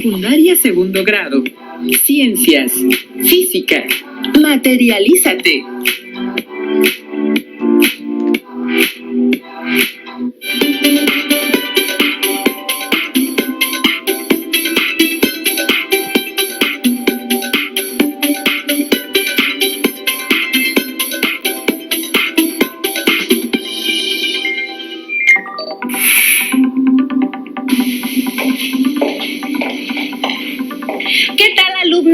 Secundaria segundo grado. Ciencias. Física. Materialízate.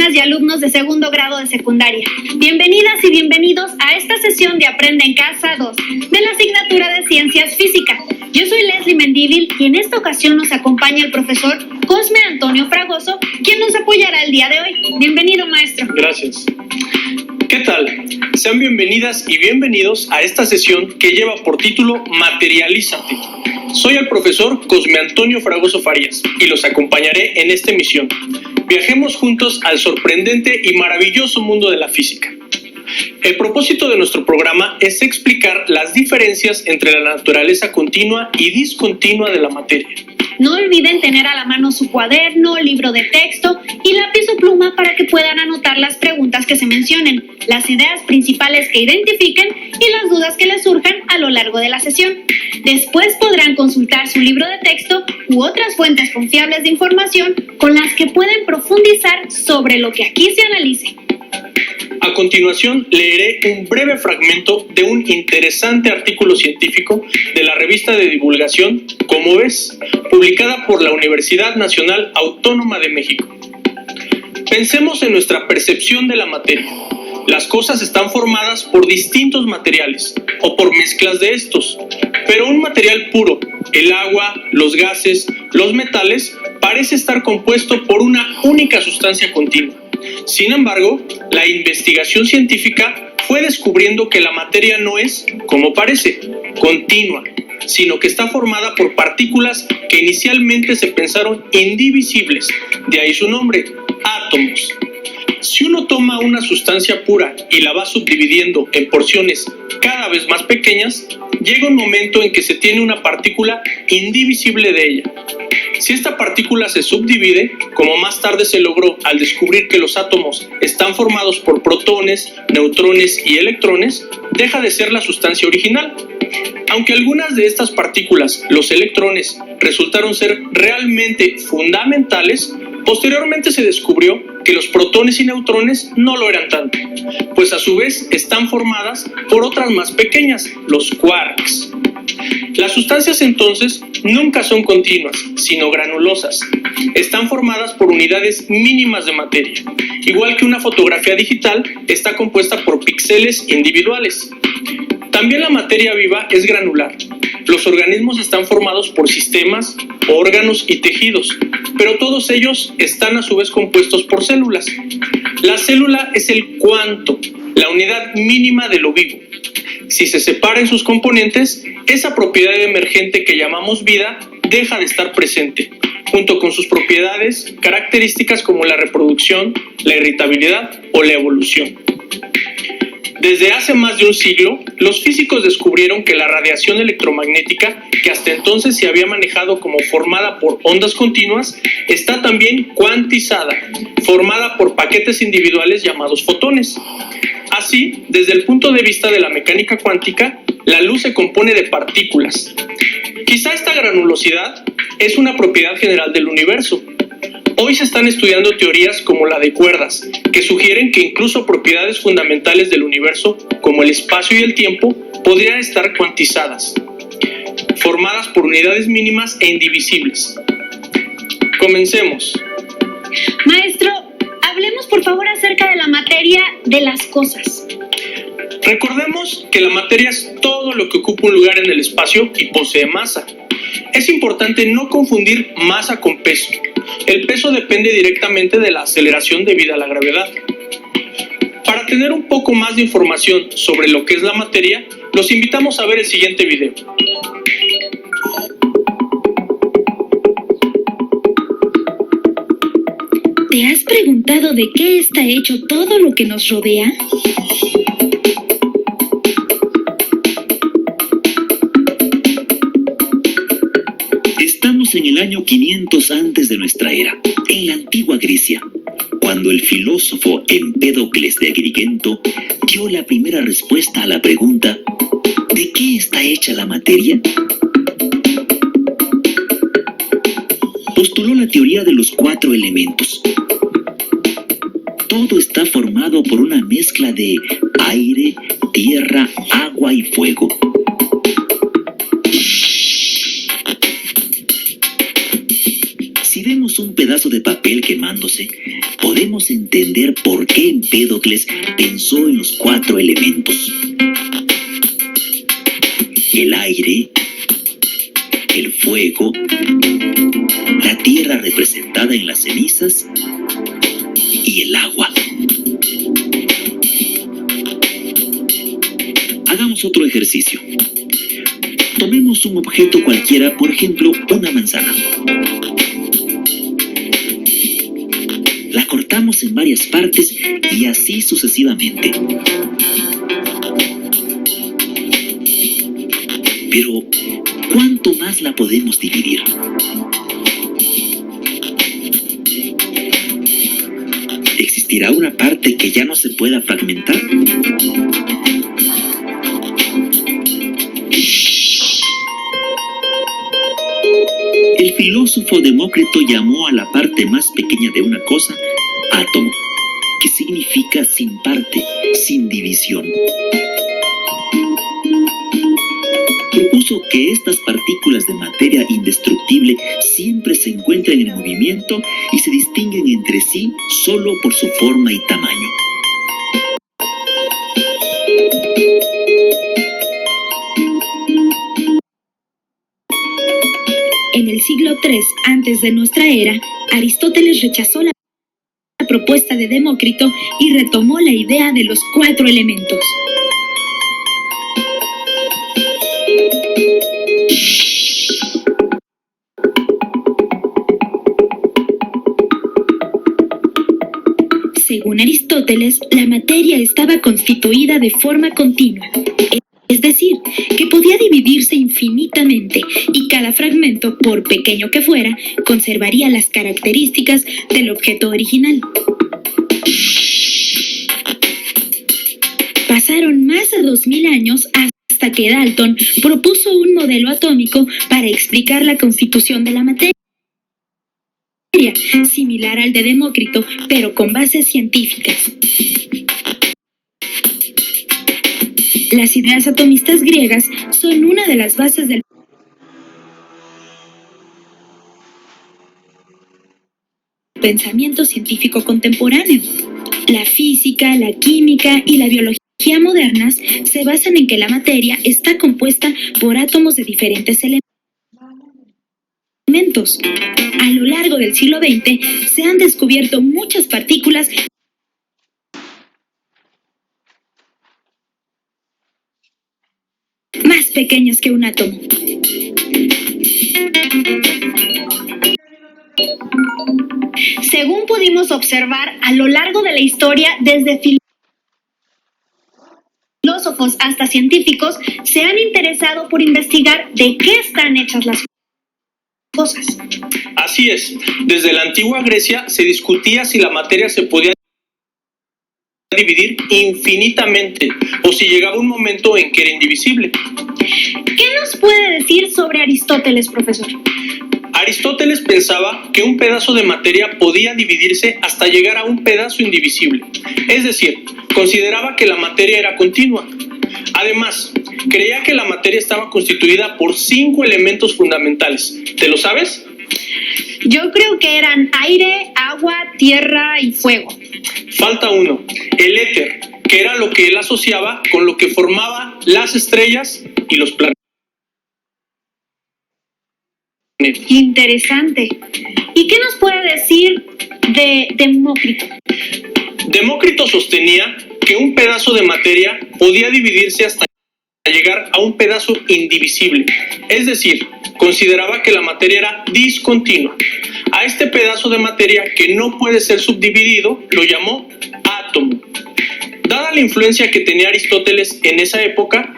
Y alumnos de segundo grado de secundaria. Bienvenidas y bienvenidos a esta sesión de Aprende en Casa 2 de la asignatura de Ciencias Física. Yo soy Leslie Mendívil y en esta ocasión nos acompaña el profesor Cosme Antonio Fragoso, quien nos apoyará el día de hoy. Bienvenido, maestro. Gracias. ¿Qué tal? Sean bienvenidas y bienvenidos a esta sesión que lleva por título Materialízate. Soy el profesor Cosme Antonio Fragoso Farías y los acompañaré en esta emisión. Viajemos juntos al sorprendente y maravilloso mundo de la física. El propósito de nuestro programa es explicar las diferencias entre la naturaleza continua y discontinua de la materia. No olviden tener a la mano su cuaderno, libro de texto y lápiz o pluma para que puedan anotar las preguntas que se mencionen, las ideas principales que identifiquen y las dudas que les surjan a lo largo de la sesión. Después podrán consultar su libro de texto u otras fuentes confiables de información con las que pueden profundizar sobre lo que aquí se analice. A continuación, leeré un breve fragmento de un interesante artículo científico de la revista de divulgación Cómo ves, publicada por la Universidad Nacional Autónoma de México. Pensemos en nuestra percepción de la materia. Las cosas están formadas por distintos materiales o por mezclas de estos, pero un material puro, el agua, los gases, los metales, parece estar compuesto por una única sustancia continua. Sin embargo, la investigación científica fue descubriendo que la materia no es, como parece, continua, sino que está formada por partículas que inicialmente se pensaron indivisibles, de ahí su nombre, átomos. Si uno toma una sustancia pura y la va subdividiendo en porciones cada vez más pequeñas, llega un momento en que se tiene una partícula indivisible de ella. Si esta partícula se subdivide, como más tarde se logró al descubrir que los átomos están formados por protones, neutrones y electrones, deja de ser la sustancia original. Aunque algunas de estas partículas, los electrones, resultaron ser realmente fundamentales, posteriormente se descubrió que los protones y neutrones no lo eran tanto, pues a su vez están formadas por otras más pequeñas, los quarks. Las sustancias entonces nunca son continuas, sino granulosas. Están formadas por unidades mínimas de materia, igual que una fotografía digital está compuesta por píxeles individuales. También la materia viva es granular. Los organismos están formados por sistemas, órganos y tejidos, pero todos ellos están a su vez compuestos por células. La célula es el cuanto, la unidad mínima de lo vivo. Si se separan sus componentes, esa propiedad emergente que llamamos vida deja de estar presente, junto con sus propiedades características como la reproducción, la irritabilidad o la evolución. Desde hace más de un siglo, los físicos descubrieron que la radiación electromagnética, que hasta entonces se había manejado como formada por ondas continuas, está también cuantizada, formada por paquetes individuales llamados fotones. Así, desde el punto de vista de la mecánica cuántica, la luz se compone de partículas. Quizá esta granulosidad es una propiedad general del universo. Hoy se están estudiando teorías como la de cuerdas, que sugieren que incluso propiedades fundamentales del universo, como el espacio y el tiempo, podrían estar cuantizadas, formadas por unidades mínimas e indivisibles. Comencemos. Maestro, hablemos por favor acerca de la materia de las cosas. Recordemos que la materia es todo lo que ocupa un lugar en el espacio y posee masa. Es importante no confundir masa con peso. El peso depende directamente de la aceleración debida a la gravedad. Para tener un poco más de información sobre lo que es la materia, los invitamos a ver el siguiente video. ¿Te has preguntado de qué está hecho todo lo que nos rodea? en el año 500 antes de nuestra era, en la antigua Grecia, cuando el filósofo Empédocles de Agrigento dio la primera respuesta a la pregunta ¿de qué está hecha la materia? Postuló la teoría de los 4 elementos. Todo está formado por una mezcla de aire, tierra, agua y fuego. Si vemos un pedazo de papel quemándose, podemos entender por qué Empédocles pensó en los 4 elementos. El aire, el fuego, la tierra representada en las cenizas y el agua. Hagamos otro ejercicio. Tomemos un objeto cualquiera, por ejemplo, una manzana. La cortamos en varias partes y así sucesivamente. Pero, ¿cuánto más la podemos dividir? ¿Existirá una parte que ya no se pueda fragmentar? El filósofo Demócrito llamó a la parte más pequeña de una cosa átomo, que significa sin parte, sin división. Propuso que estas partículas de materia indestructible siempre se encuentran en movimiento y se distinguen entre sí solo por su forma y tamaño. En el siglo III antes de nuestra era, Aristóteles rechazó la propuesta de Demócrito y retomó la idea de los 4 elementos. Según Aristóteles, la materia estaba constituida de forma continua, es decir, que podía dividirse infinitamente y cada fragmento, por pequeño que fuera, conservaría las características del objeto original. Pasaron más de 2000 años hasta que Dalton propuso un modelo atómico para explicar la constitución de la materia, similar al de Demócrito, pero con bases científicas. Las ideas atomistas griegas son una de las bases del pensamiento científico contemporáneo. La física, la química y la biología modernas se basan en que la materia está compuesta por átomos de diferentes elementos. A lo largo del siglo XX se han descubierto muchas partículas más pequeñas que un átomo. Según pudimos observar a lo largo de la historia, desde filósofos hasta científicos se han interesado por investigar de qué están hechas las cosas. Así es, desde la antigua Grecia se discutía si la materia se podía dividir infinitamente o si llegaba un momento en que era indivisible. ¿Qué nos puede decir sobre Aristóteles, profesor? Aristóteles pensaba que un pedazo de materia podía dividirse hasta llegar a un pedazo indivisible. Es decir, consideraba que la materia era continua. Además, creía que la materia estaba constituida por 5 elementos fundamentales. ¿Te lo sabes? Yo creo que eran aire, agua, tierra y fuego. Falta uno, el éter, que era lo que él asociaba con lo que formaba las estrellas y los planetas. Interesante. ¿Y qué nos puede decir de Demócrito? Demócrito sostenía que un pedazo de materia podía dividirse hasta llegar a un pedazo indivisible. Es decir, consideraba que la materia era discontinua. A este pedazo de materia que no puede ser subdividido lo llamó átomo. Dada la influencia que tenía Aristóteles en esa época,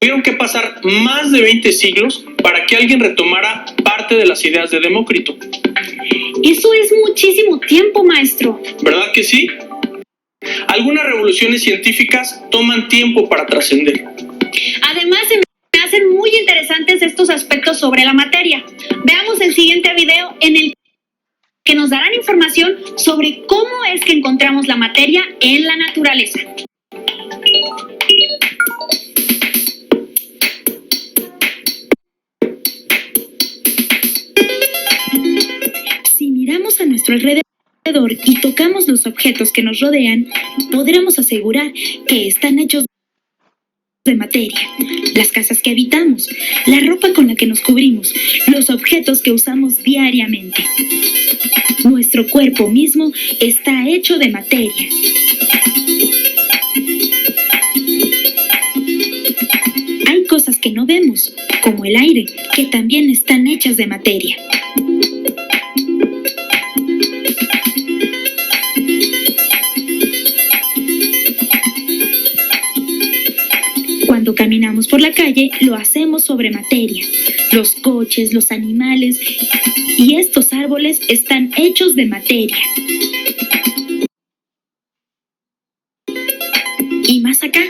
tuvieron que pasar más de 20 siglos para para que alguien retomara parte de las ideas de Demócrito. Eso es muchísimo tiempo, maestro. ¿Verdad que sí? Algunas revoluciones científicas toman tiempo para trascender. Además, se me hacen muy interesantes estos aspectos sobre la materia. Veamos el siguiente video en el que nos darán información sobre cómo es que encontramos la materia en la naturaleza. Si miramos a nuestro alrededor y tocamos los objetos que nos rodean, podremos asegurar que están hechos de materia. Las casas que habitamos, la ropa con la que nos cubrimos, los objetos que usamos diariamente. Nuestro cuerpo mismo está hecho de materia. Hay cosas que no vemos, como el aire, que también están hechas de materia. Cuando caminamos por la calle, lo hacemos sobre materia. Los coches, los animales y estos árboles están hechos de materia. Y más acá,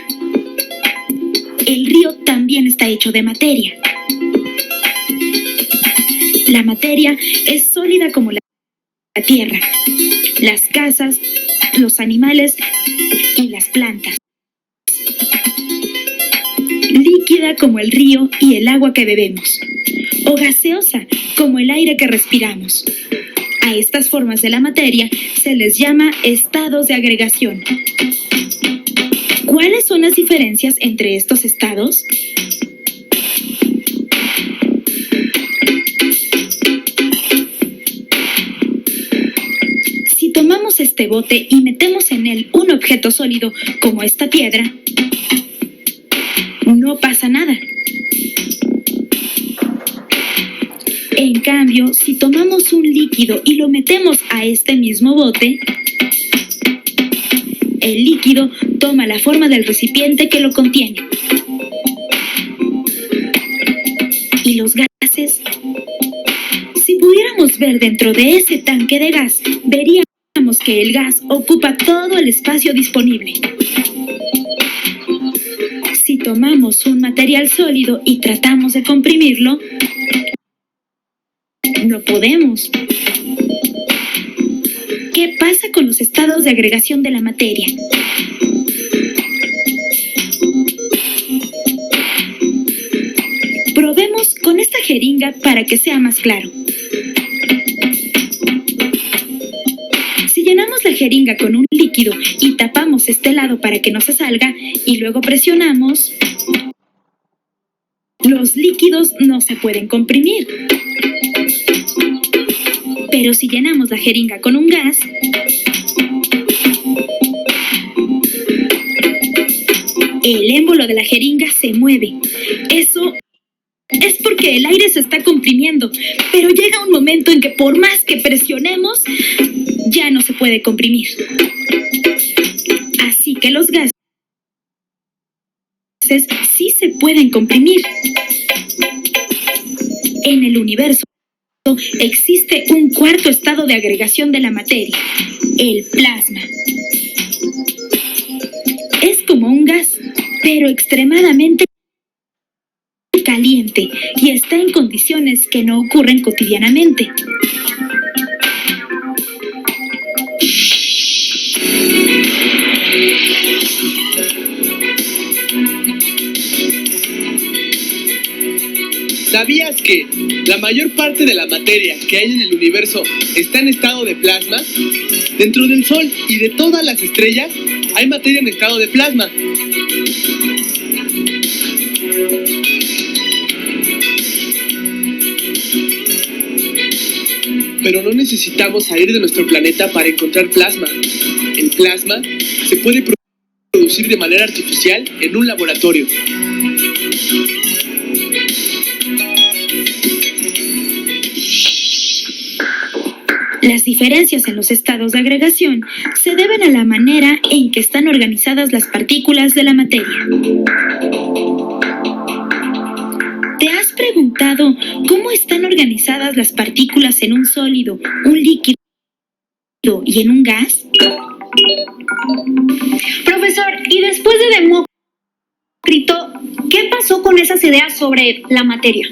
el río también está hecho de materia. La materia es sólida como la tierra, las casas, los animales y las plantas. Líquida como el río y el agua que bebemos, o gaseosa como el aire que respiramos. A estas formas de la materia se les llama estados de agregación. ¿Cuáles son las diferencias entre estos estados? Si tomamos este bote y metemos en él un objeto sólido como esta piedra, no pasa nada. En cambio, si tomamos un líquido y lo metemos a este mismo bote, el líquido toma la forma del recipiente que lo contiene. ¿Y los gases? Si pudiéramos ver dentro de ese tanque de gas, veríamos que el gas ocupa todo el espacio disponible. Si tomamos un material sólido y tratamos de comprimirlo, no podemos. ¿Qué pasa con los estados de agregación de la materia? Probemos con esta jeringa para que sea más claro. Si llenamos la jeringa con un líquido y tapamos este lado para que no se salga y luego presionamos, los líquidos no se pueden comprimir. Pero si llenamos la jeringa con un gas, el émbolo de la jeringa se mueve. Eso es porque el aire se está comprimiendo, pero llega un momento en que por más que presionemos, ya no se puede comprimir. Así que los gases sí se pueden comprimir. En el universo existe un cuarto estado de agregación de la materia, el plasma. Es como un gas, pero extremadamente caliente y está en condiciones que no ocurren cotidianamente. ¿Sabías que la mayor parte de la materia que hay en el universo está en estado de plasma? Dentro del Sol y de todas las estrellas hay materia en estado de plasma. Pero no necesitamos salir de nuestro planeta para encontrar plasma. El plasma se puede producir de manera artificial en un laboratorio. Las diferencias en los estados de agregación se deben a la manera en que están organizadas las partículas de la materia. ¿Te has preguntado cómo están organizadas las partículas en un sólido, un líquido y en un gas? Profesor, y después de Demócrito, ¿qué pasó con esas ideas sobre la materia?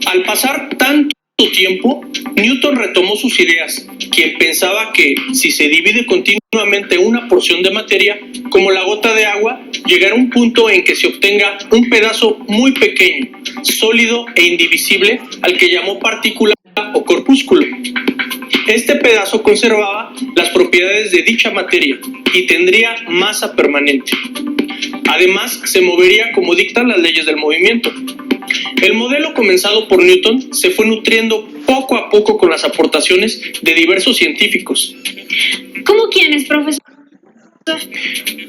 Al pasar tanto tiempo, Newton retomó sus ideas, quien pensaba que si se divide continuamente una porción de materia, como la gota de agua, llegará un punto en que se obtenga un pedazo muy pequeño, sólido e indivisible, al que llamó partícula o corpúsculo. Este pedazo conservaba las propiedades de dicha materia y tendría masa permanente. Además, se movería como dictan las leyes del movimiento. El modelo comenzado por Newton se fue nutriendo poco a poco con las aportaciones de diversos científicos. ¿Cómo quiénes, profesor?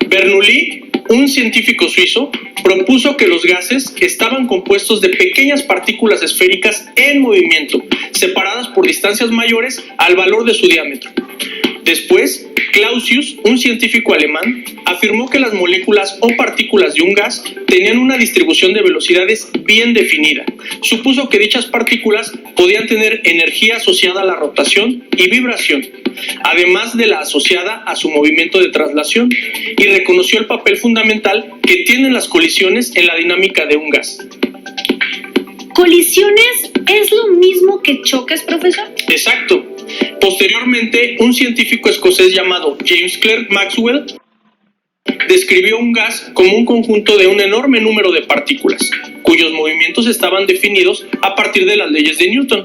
Bernoulli, un científico suizo, propuso que los gases estaban compuestos de pequeñas partículas esféricas en movimiento, separadas por distancias mayores al valor de su diámetro. Después, Clausius, un científico alemán, afirmó que las moléculas o partículas de un gas tenían una distribución de velocidades bien definida. Supuso que dichas partículas podían tener energía asociada a la rotación y vibración, además de la asociada a su movimiento de traslación, y reconoció el papel fundamental que tienen las colisiones en la dinámica de un gas. ¿Colisiones es lo mismo que choques, profesor? Exacto. Posteriormente, un científico escocés llamado James Clerk Maxwell describió un gas como un conjunto de un enorme número de partículas, cuyos movimientos estaban definidos a partir de las leyes de Newton.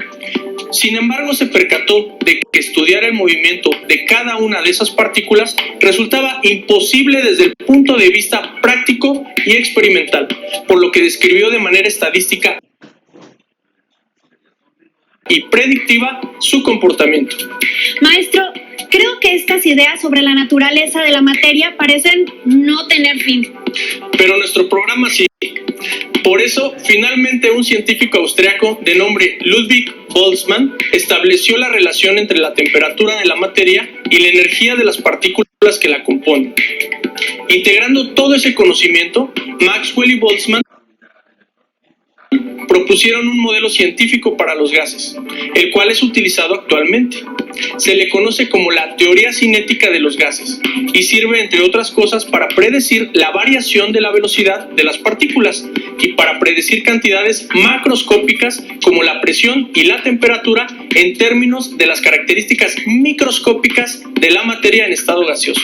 Sin embargo, se percató de que estudiar el movimiento de cada una de esas partículas resultaba imposible desde el punto de vista práctico y experimental, por lo que describió de manera estadística y predictiva su comportamiento. Maestro, creo que estas ideas sobre la naturaleza de la materia parecen no tener fin. Pero nuestro programa sí. Por eso, finalmente un científico austriaco de nombre Ludwig Boltzmann estableció la relación entre la temperatura de la materia y la energía de las partículas que la componen. Integrando todo ese conocimiento, Maxwell y Boltzmann propusieron un modelo científico para los gases, el cual es utilizado actualmente. Se le conoce como la teoría cinética de los gases y sirve, entre otras cosas, para predecir la variación de la velocidad de las partículas y para predecir cantidades macroscópicas como la presión y la temperatura en términos de las características microscópicas de la materia en estado gaseoso.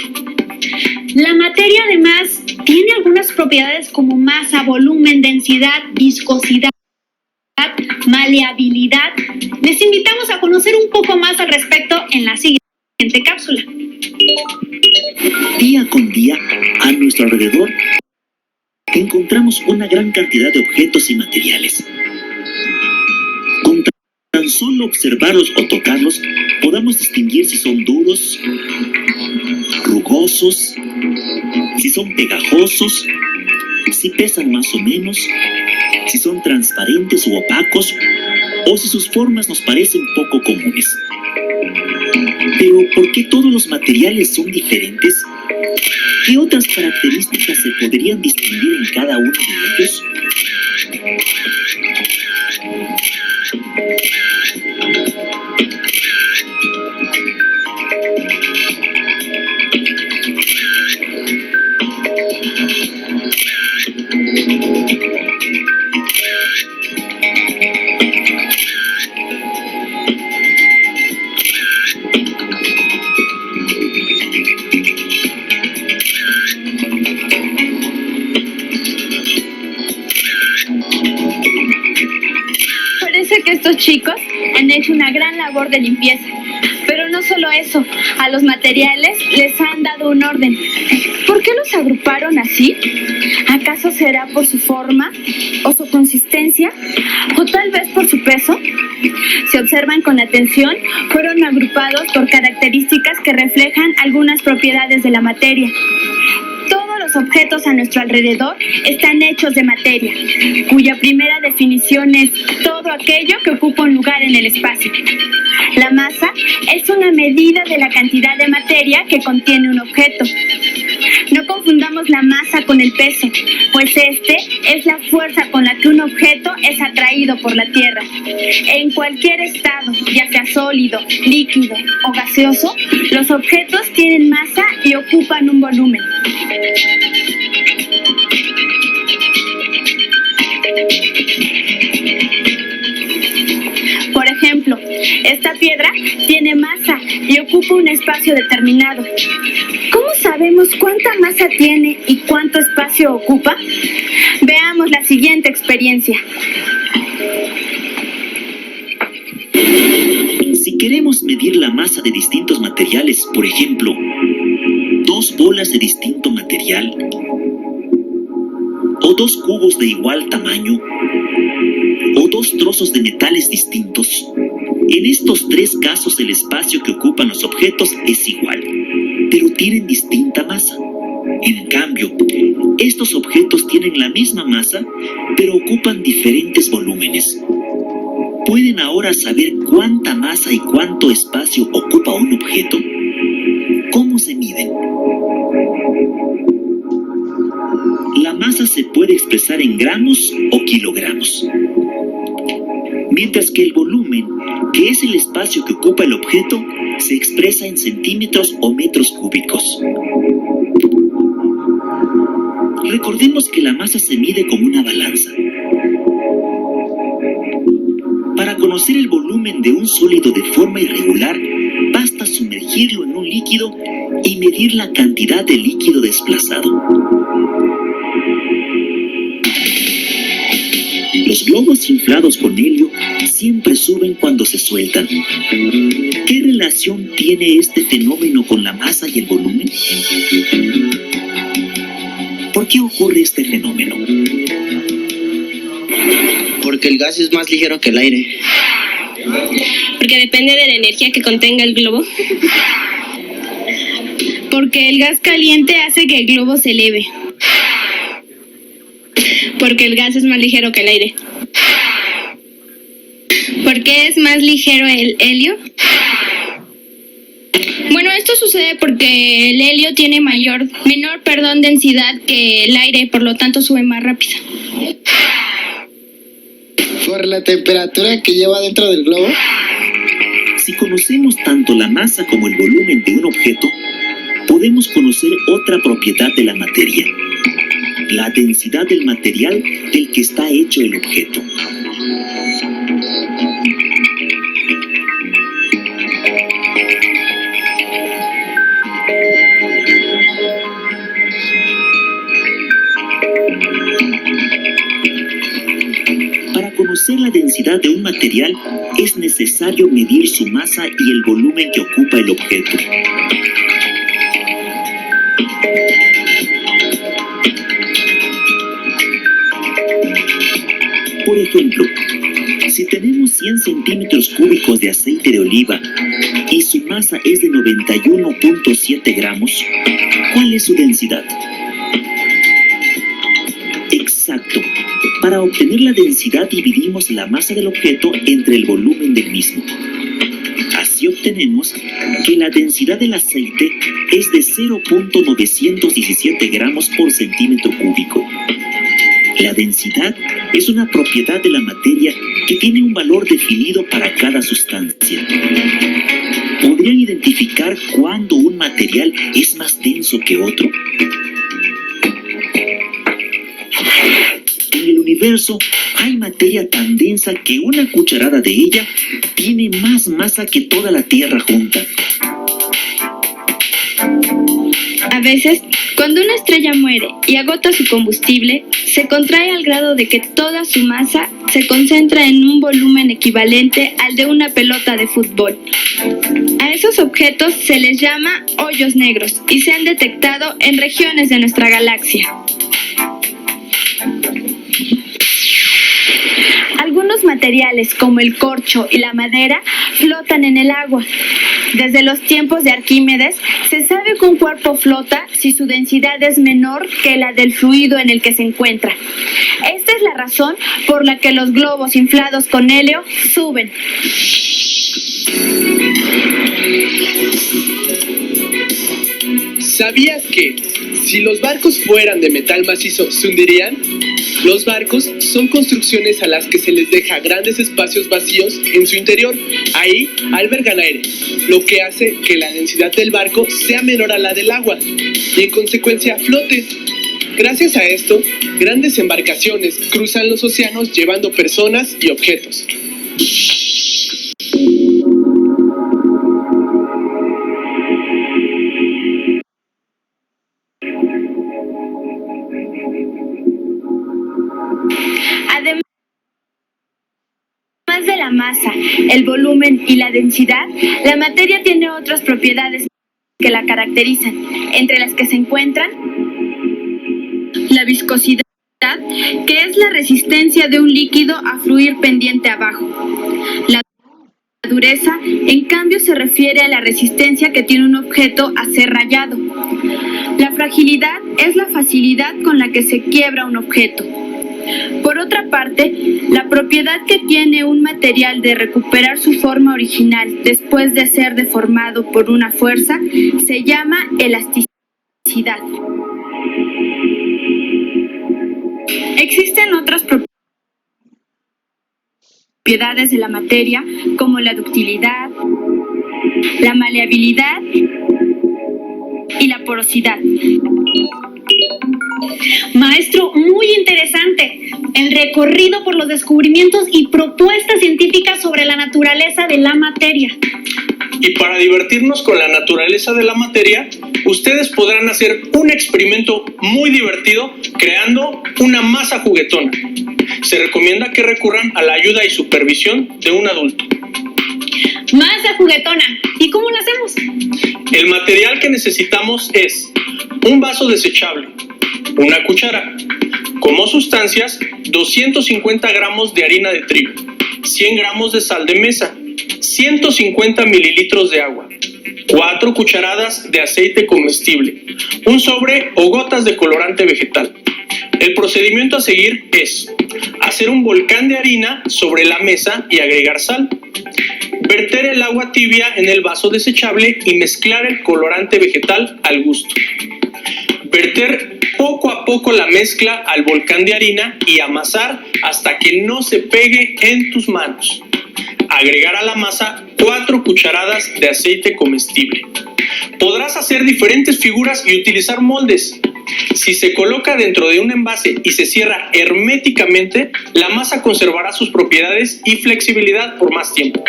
La materia, además, tiene algunas propiedades como masa, volumen, densidad, viscosidad, maleabilidad. Les invitamos a conocer un poco más al respecto en la siguiente cápsula. Día con día, a nuestro alrededor, encontramos una gran cantidad de objetos y materiales. Con tan solo observarlos o tocarlos, podamos distinguir si son duros, rugosos, si son pegajosos, si pesan más o menos, si son transparentes u opacos, o si sus formas nos parecen poco comunes. Pero, ¿por qué todos los materiales son diferentes? ¿Qué otras características se podrían distinguir en cada uno de ellos? Parece que estos chicos han hecho una gran labor de limpieza. Pero no solo eso, a los materiales les han dado un orden. ¿Por qué los agruparon así? ¿Acaso será por su forma o su consistencia? ¿O tal vez por su peso? Si observan con atención, fueron agrupados por características que reflejan algunas propiedades de la materia. Todos los objetos a nuestro alrededor están hechos de materia, cuya primera definición es todo aquello que ocupa un lugar en el espacio. La masa es una medida de la cantidad de materia que contiene un objeto. No confundamos la masa con el peso, pues este es la fuerza con la que un objeto es atraído por la Tierra. En cualquier estado, ya sea sólido, líquido o gaseoso, los objetos tienen masa y ocupan un volumen. Por ejemplo, esta piedra tiene masa y ocupa un espacio determinado. ¿Cómo sabemos cuánta masa tiene y cuánto espacio ocupa? Veamos la siguiente experiencia. Si queremos medir la masa de distintos materiales, por ejemplo, 2 bolas de distinto material, o 2 cubos de igual tamaño, o 2 trozos de metales distintos, en estos 3 casos el espacio que ocupan los objetos es igual, pero tienen distinta masa. En cambio, estos objetos tienen la misma masa, pero ocupan diferentes volúmenes. ¿Pueden ahora saber cuánta masa y cuánto espacio ocupa un objeto? ¿Cómo se miden? La masa se puede expresar en gramos o kilogramos, mientras que el volumen, que es el espacio que ocupa el objeto, se expresa en centímetros o metros cúbicos. Recordemos que la masa se mide como una balanza. Para conocer el volumen de un sólido de forma irregular, basta sumergirlo en un líquido y medir la cantidad de líquido desplazado. Los globos inflados con helio siempre suben cuando se sueltan. ¿Qué relación tiene este fenómeno con la masa y el volumen? ¿Por qué ocurre este fenómeno? Porque el gas es más ligero que el aire. Porque depende de la energía que contenga el globo. Porque el gas caliente hace que el globo se eleve. Porque el gas es más ligero que el aire. ¿Por qué es más ligero el helio? Bueno, esto sucede porque el helio tiene menor densidad que el aire, por lo tanto sube más rápido. ¿Por la temperatura que lleva dentro del globo? Si conocemos tanto la masa como el volumen de un objeto, podemos conocer otra propiedad de la materia: la densidad del material del que está hecho el objeto. Para conocer la densidad de un material es necesario medir su masa y el volumen que ocupa el objeto. Por ejemplo, si tenemos 100 centímetros cúbicos de aceite de oliva y su masa es de 91.7 gramos, ¿cuál es su densidad? Exacto. Para obtener la densidad dividimos la masa del objeto entre el volumen del mismo. Así obtenemos que la densidad del aceite es de 0.917 gramos por centímetro cúbico. La densidad es una propiedad de la materia que tiene un valor definido para cada sustancia. ¿Podrían identificar cuándo un material es más denso que otro? En el universo hay materia tan densa que una cucharada de ella tiene más masa que toda la Tierra junta. A veces, cuando una estrella muere y agota su combustible, se contrae al grado de que toda su masa se concentra en un volumen equivalente al de una pelota de fútbol. A esos objetos se les llama hoyos negros y se han detectado en regiones de nuestra galaxia. Algunos materiales, como el corcho y la madera, flotan en el agua. Desde los tiempos de Arquímedes, se sabe que un cuerpo flota si su densidad es menor que la del fluido en el que se encuentra. Esta es la razón por la que los globos inflados con helio suben. ¿Sabías que Si los barcos fueran de metal macizo, ¿se hundirían? Los barcos son construcciones a las que se les deja grandes espacios vacíos en su interior. Ahí albergan aire, lo que hace que la densidad del barco sea menor a la del agua y en consecuencia flote. Gracias a esto, grandes embarcaciones cruzan los océanos llevando personas y objetos. Además de la masa, el volumen y la densidad, la materia tiene otras propiedades que la caracterizan, entre las que se encuentran la viscosidad, que es la resistencia de un líquido a fluir pendiente abajo. La dureza, en cambio, se refiere a la resistencia que tiene un objeto a ser rayado. La fragilidad es la facilidad con la que se quiebra un objeto. Por otra parte, la propiedad que tiene un material de recuperar su forma original después de ser deformado por una fuerza se llama elasticidad. Existen otras propiedades de la materia como la ductilidad, la maleabilidad y la porosidad. Maestro, muy interesante. El recorrido por los descubrimientos y propuestas científicas sobre la naturaleza de la materia. Y para divertirnos con la naturaleza de la materia, ustedes podrán hacer un experimento muy divertido creando una masa juguetona. Se recomienda que recurran a la ayuda y supervisión de un adulto. Masa juguetona. ¿Y cómo lo hacemos? El material que necesitamos es un vaso desechable, una cuchara, como sustancias 250 gramos de harina de trigo, 100 gramos de sal de mesa, 150 mililitros de agua, 4 cucharadas de aceite comestible, un sobre o gotas de colorante vegetal. El procedimiento a seguir es hacer un volcán de harina sobre la mesa y agregar sal. Verter el agua tibia en el vaso desechable y mezclar el colorante vegetal al gusto. Verter poco a poco la mezcla al volcán de harina y amasar hasta que no se pegue en tus manos. Agregar a la masa 4 cucharadas de aceite comestible. Podrás hacer diferentes figuras y utilizar moldes. Si se coloca dentro de un envase y se cierra herméticamente, la masa conservará sus propiedades y flexibilidad por más tiempo.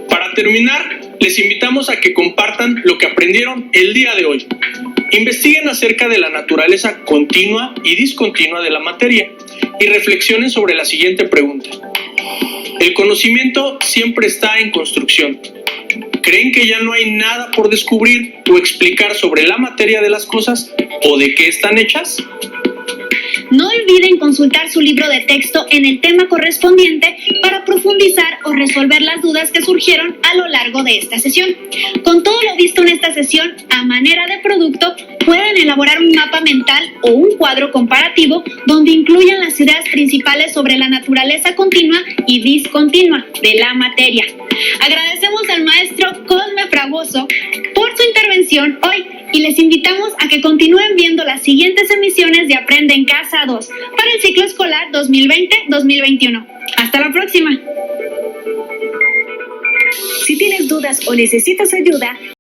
Para terminar, les invitamos a que compartan lo que aprendieron el día de hoy. Investiguen acerca de la naturaleza continua y discontinua de la materia y reflexionen sobre la siguiente pregunta. ¿El conocimiento siempre está en construcción? ¿Creen que ya no hay nada por descubrir o explicar sobre la materia de las cosas o de qué están hechas? No olviden consultar su libro de texto en el tema correspondiente para profundizar o resolver las dudas que surgieron a lo largo de esta sesión. Con todo lo visto en esta sesión, a manera de producto, pueden elaborar un mapa mental o un cuadro comparativo donde incluyan las ideas principales sobre la naturaleza continua y discontinua de la materia. Agradecemos al maestro Cosme Fragoso por su intervención hoy y les invitamos a que continúen viendo las siguientes emisiones de Aprende en Casa 2 para el ciclo escolar 2020-2021. ¡Hasta la próxima! Si tienes dudas o necesitas ayuda,